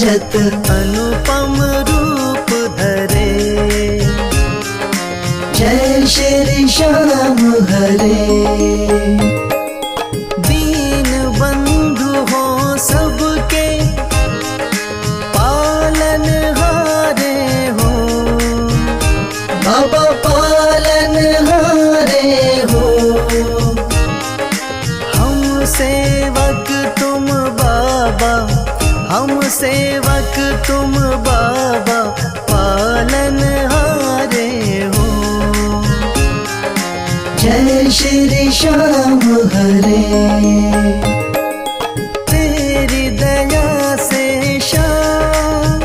विराजत अनुपम रूप धरे। जय श्री श्याम हरे। दीन बंधु हो सबके पालन हारे हो। बाबा पालन हारे हो। हम सेवक तुम बाबा, हम सेवक तुम बाबा पालन हारे हो। जय श्री श्याम हरे। तेरी दया से श्याम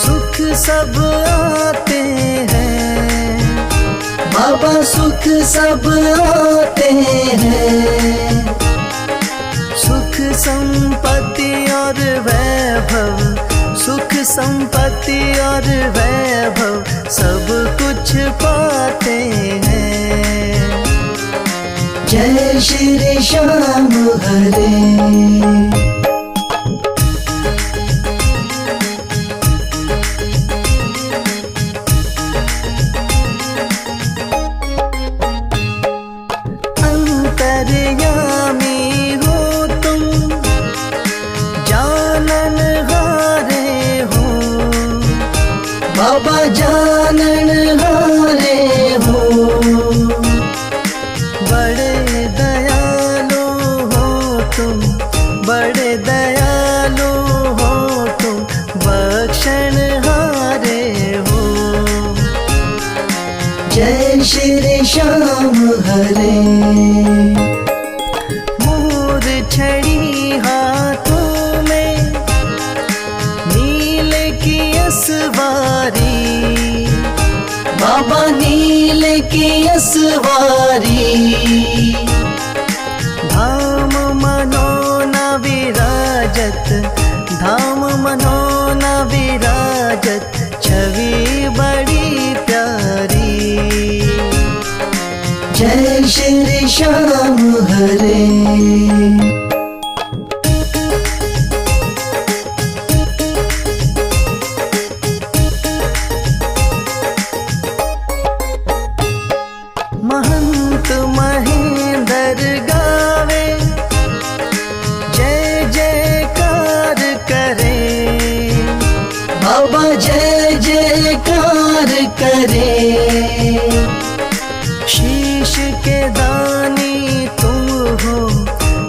सुख सब आते हैं। बाबा सुख सब आते हैं। सुख संपत्ति और वैभव, सुख संपत्ति और वैभव सब कुछ पाते हैं। जय श्री श्याम हरे। बाबा जानन हारे हो। बड़े दयालु हो तुम, बड़े दयालु हो तुम, बख्शण हारे हो। जय श्री श्याम हरे। मोर छड़ी हाथों में नील की असवारी। बाबा नील की असवारी। धाम मनोना विराजत, धाम मनोना विराजत, छवि बड़ी प्यारी। जय श्री श्याम हरे। महंत महेंद्र गावे जय जयकार करे। बाबा जय जयकार करे। शीश के दानी तुम हो,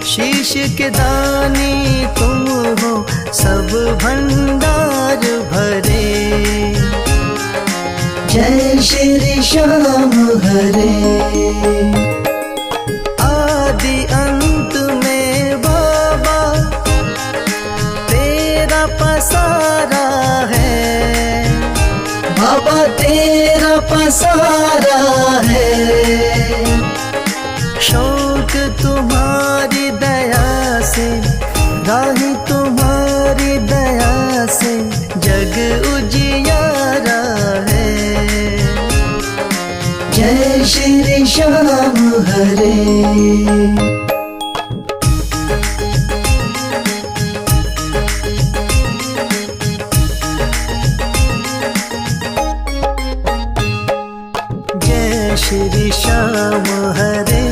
शीश के दानी तुम हो, सब भंडार भरे। जय श्री श्याम हरे। आदि अंत में बाबा तेरा पसारा है। बाबा तेरा पसारा है। शौक तुम्हारी दया से, राही तुम्हारी दया से जग उजियारा है। जय श्री श्याम हरे। जय श्री श्याम हरे।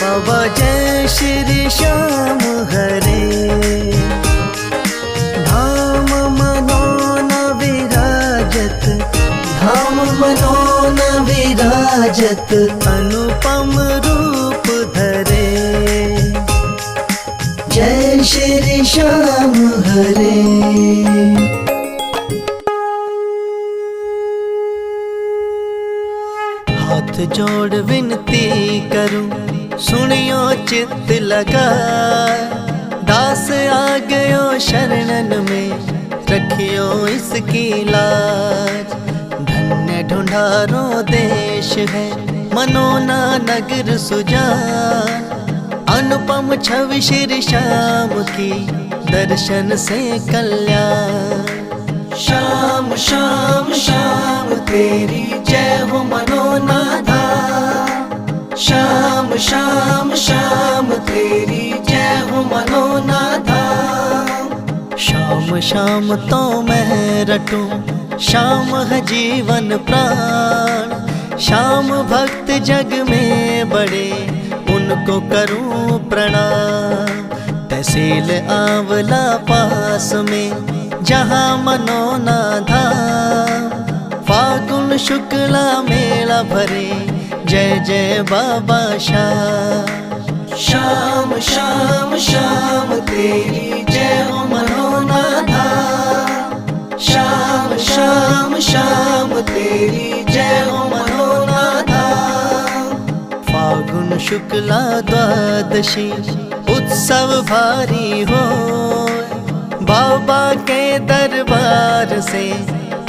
बाबा जय श्री श्याम हरे। धाम मनोना विराजत, धाम मनोना विराजत अनुपम रूप धरे। जय श्री श्याम हरे। हाथ जोड़ विनती करूं, सुनियो चित्त लगा। दास आ गयो शरणन में, रखियो इसकी लाज। धन्य ढूंढारो देश है, मनोना नगर सुजान। अनुपम छवि श्री श्याम की, दर्शन से कल्याण। श्याम श्याम श्याम तेरी जय हो मनोना धाम। श्याम श्याम श्याम तेरी जय हो मनोना धाम। शाम शाम तो मैं रटूं, शाम है जीवन प्राण। शाम भक्त जग में बड़े, उनको करूं प्रणाम। तहसील आंवला पास में जहाँ मनोना धाम। फागुन शुक्ला मेला भरे, जय जय बाबा श्याम। शाम शाम शाम तेरी जय हो मनोना धाम। शाम शाम शाम तेरी जय हो मनोना धाम। फागुन शुक्ला द्वादशी उत्सव भारी हो, बाबा के दरबार से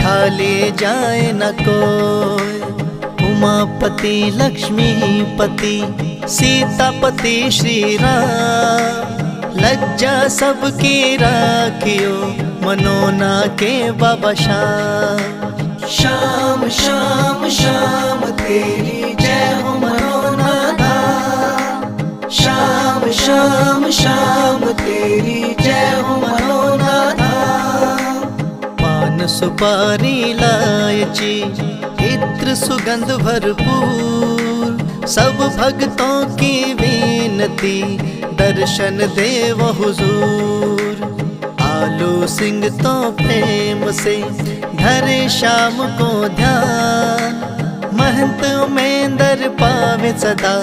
खाली जाए न कोई। उमापति लक्ष्मीपति सीतापति श्री राम, लज्जा सबकी राखियो मनोना के बाबा श्याम। शाम शाम शाम तेरी जय हो मनोना धाम। शाम शाम शाम तेरी जय हो मनोना धाम। पान सुपारी इलायची इत्र सुगंध भरपूर, सब भक्तों की विनती दर्शन देव हुजूर। आलू सिंह तो प्रेम से धरे शाम को ध्यान, महंत उमेंदर पावे सदा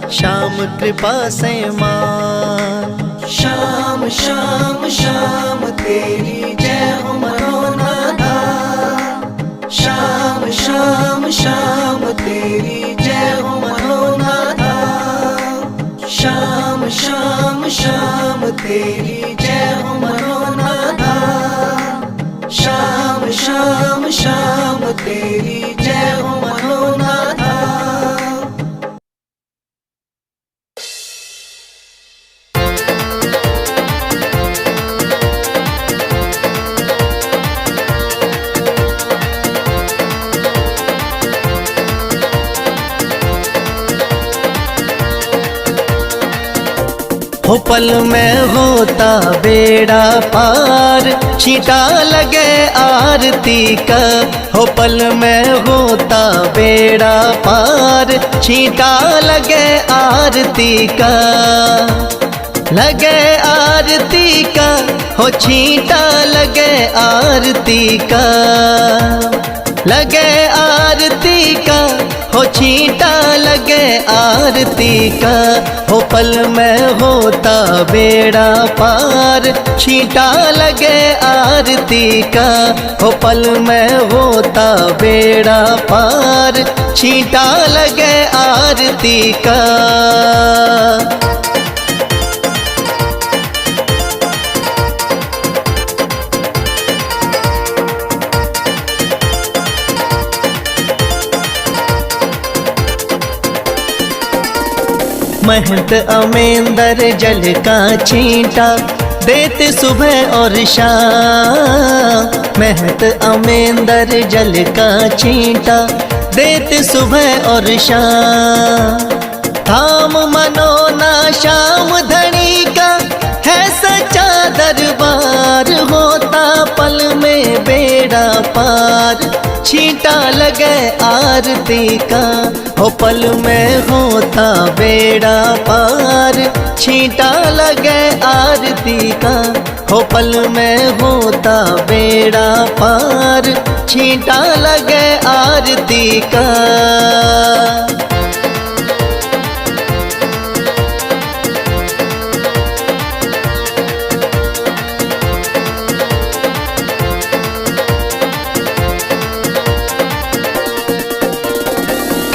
श्याम कृपा से मान। शाम शाम शाम तेरी जय हो मनोना धाम। शाम शाम शाम तेरी जय हो मनोना धाम। शाम शाम शाम तेरी जय हो मनोना धाम। शाम शाम शाम तेरी जय हो मनोना धाम। हो पल में होता बेड़ा पार, छींटा लगे आरती का। हो पल में होता बेड़ा पार, छींटा लगे आरती का। लगे आरती का, हो छींटा लगे आरती का। लगे आरती का, हो छींटा लगे आरती का। हो पल में होता बेड़ा पार, छींटा लगे आरती का। हो पल में होता बेड़ा पार, छींटा लगे आरती का। महंत अमेंदर जल का छींटा देते सुबह और शाम। महंत अमेंदर जल का छींटा देते सुबह और शाम। धाम मनोना श्याम धनी का है सच्चा दरबार, होता पल में बेड़ा पार, छींटा लगे आरती का। हो पल में होता बेड़ा पार, छींटा लगे आरती का। हो पल में होता बेड़ा पार, छींटा लगे आरती का।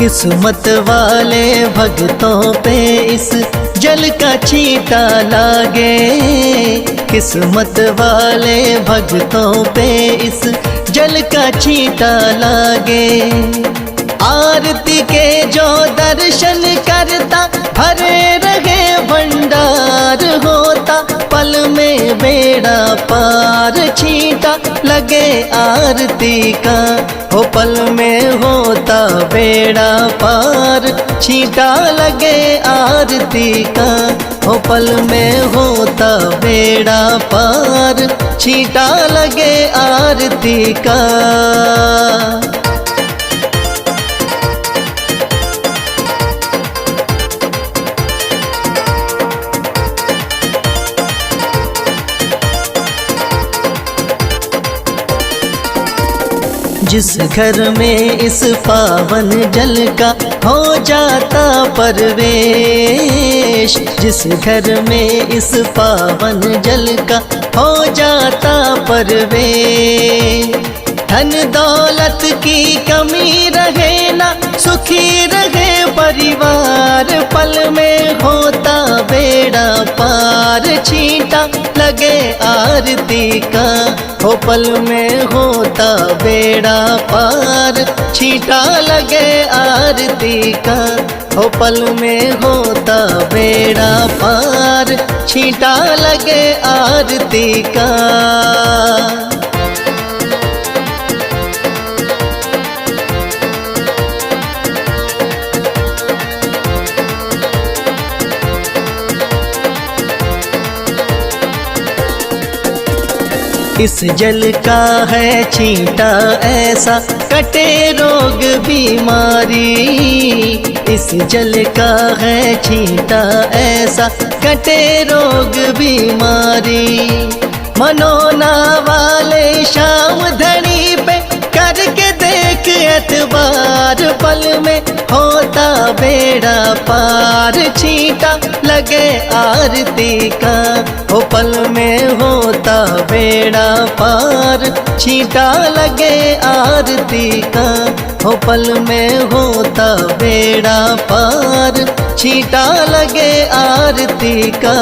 किस्मत वाले भक्तों पे इस जल का छींटा लागे। किस्मत वाले भक्तों पे इस जल का छींटा लागे। आरती के जो दर्शन करता भरे रहे भंडार, होता पल में बेड़ा पार, छींटा लगे लगे आरती का, हो पल में होता बेड़ा पार। छींटा लगे आरती का, हो पल में होता बेड़ा पार। छींटा लगे आरती का। जिस घर में इस पावन जल का हो जाता परवेश, जिस घर में इस पावन जल का हो जाता परवेश। धन दौलत की कमी रहे ना, सुखी रहे परिवार। पल में होता बेड़ा पार। छींटा लगे आरती का, हो पल में होता बेड़ा पार। छींटा लगे आरती का, हो पल में होता बेड़ा पार। छींटा लगे आरती का। इस जल का है छींटा ऐसा, कटे रोग बीमारी। इस जल का है छींटा ऐसा, कटे रोग बीमारी। मनोना वाले शाम धनी पे करके देख एतबार। पल में होता बेड़ा पार। छींटा लगे आरती का, हो पल में होता बेड़ा पार। छींटा लगे आरती का, हो पल में होता बेड़ा पार। छींटा लगे आरती का।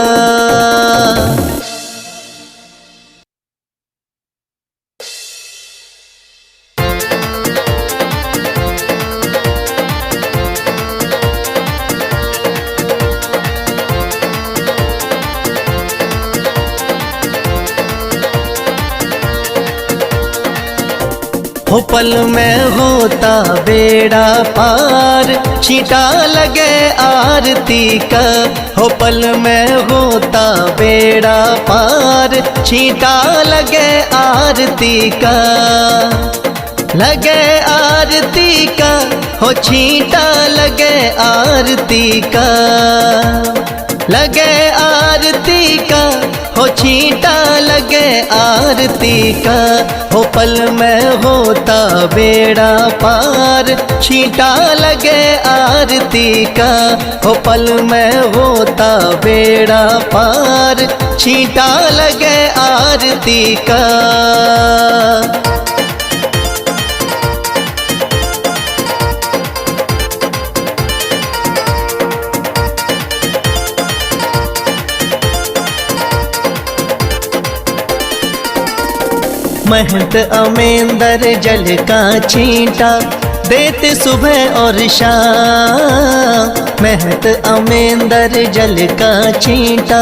हो पल में होता बेड़ा पार। छींटा लगे आरती का, हो पल में होता बेड़ा पार। छींटा लगे आरती का। लगे आरती का, हो छींटा लगे आरती का। लगे आरती का, हो छींटा लगे आरती का। हो पल में होता बेड़ा पार। छींटा लगे आरती का, हो पल में होता बेड़ा पार। छींटा लगे आरती का। महंत अमेंदर जल का छींटा देते सुबह और शाम। महंत अमेंदर जल का छींटा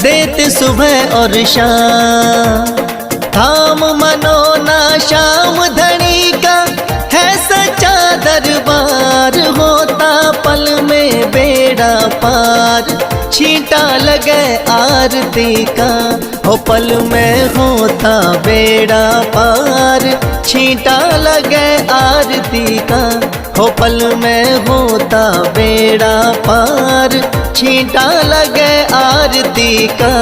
देते सुबह और शाम। धाम मनोना श्याम धनी का है सच्चा दरबार। होता पल में बेड़ा पार। छींटा लगे आरती का, हो पल में होता बेड़ा पार। छींटा लगे आरती का, हो पल में होता बेड़ा पार। छींटा लगे आरती का।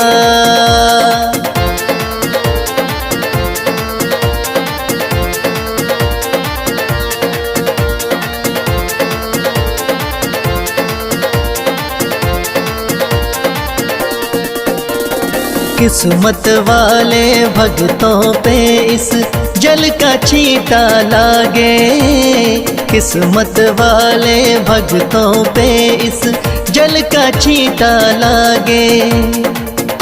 किस्मत वाले भक्तों पे इस जल का छींटा लागे। किस्मत वाले भक्तों पे इस जल का छींटा लागे।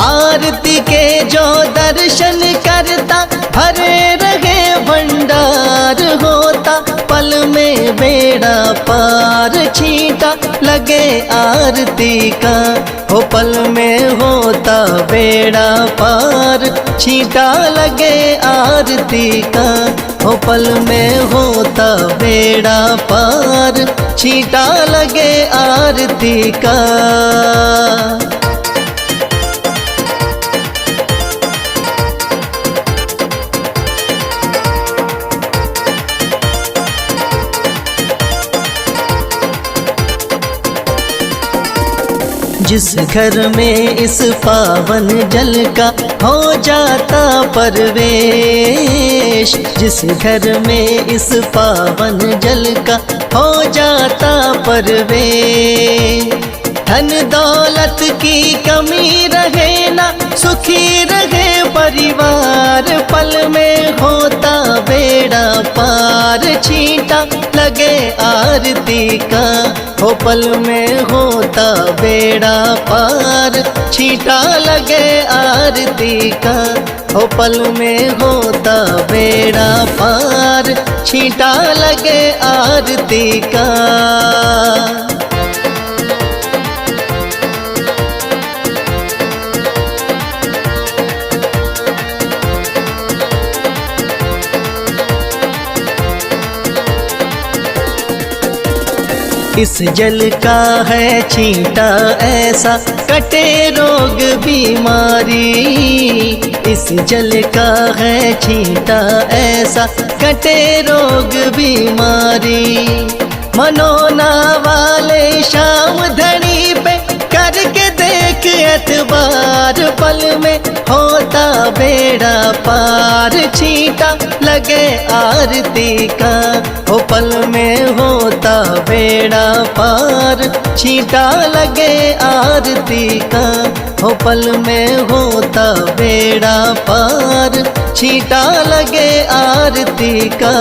आरती के जो दर्शन करता भरे रहे भंडार। होता पल में बेड़ा पार, छींटा लगे आरती का। हो पल में होता बेड़ा पार, छींटा लगे आरती का। हो पल में होता बेड़ा पार, छींटा लगे आरती का। जिस घर में इस पावन जल का हो जाता परवेश, जिस घर में इस पावन जल का हो जाता परवेश। धन दौलत की कमी रहे ना, सुखी रहे परिवार, पल में होता बेड़ा पार, छींटा लगे आरती का। हो पल में होता बेड़ा पार, छींटा लगे आरती का। हो पल में होता बेड़ा पार, छींटा लगे आरती का। इस जल का है छींटा ऐसा, कटे रोग बीमारी। इस जल का है छींटा ऐसा, कटे रोग बीमारी। मनोना वाले शाम धनी पे करके देख एतबार, पल में होता बेड़ा पार, छींटा लगे आरती का। हो पल में होता बेड़ा पार, छींटा लगे आरती का। हो पल में होता बेड़ा पार, छींटा लगे आरती का।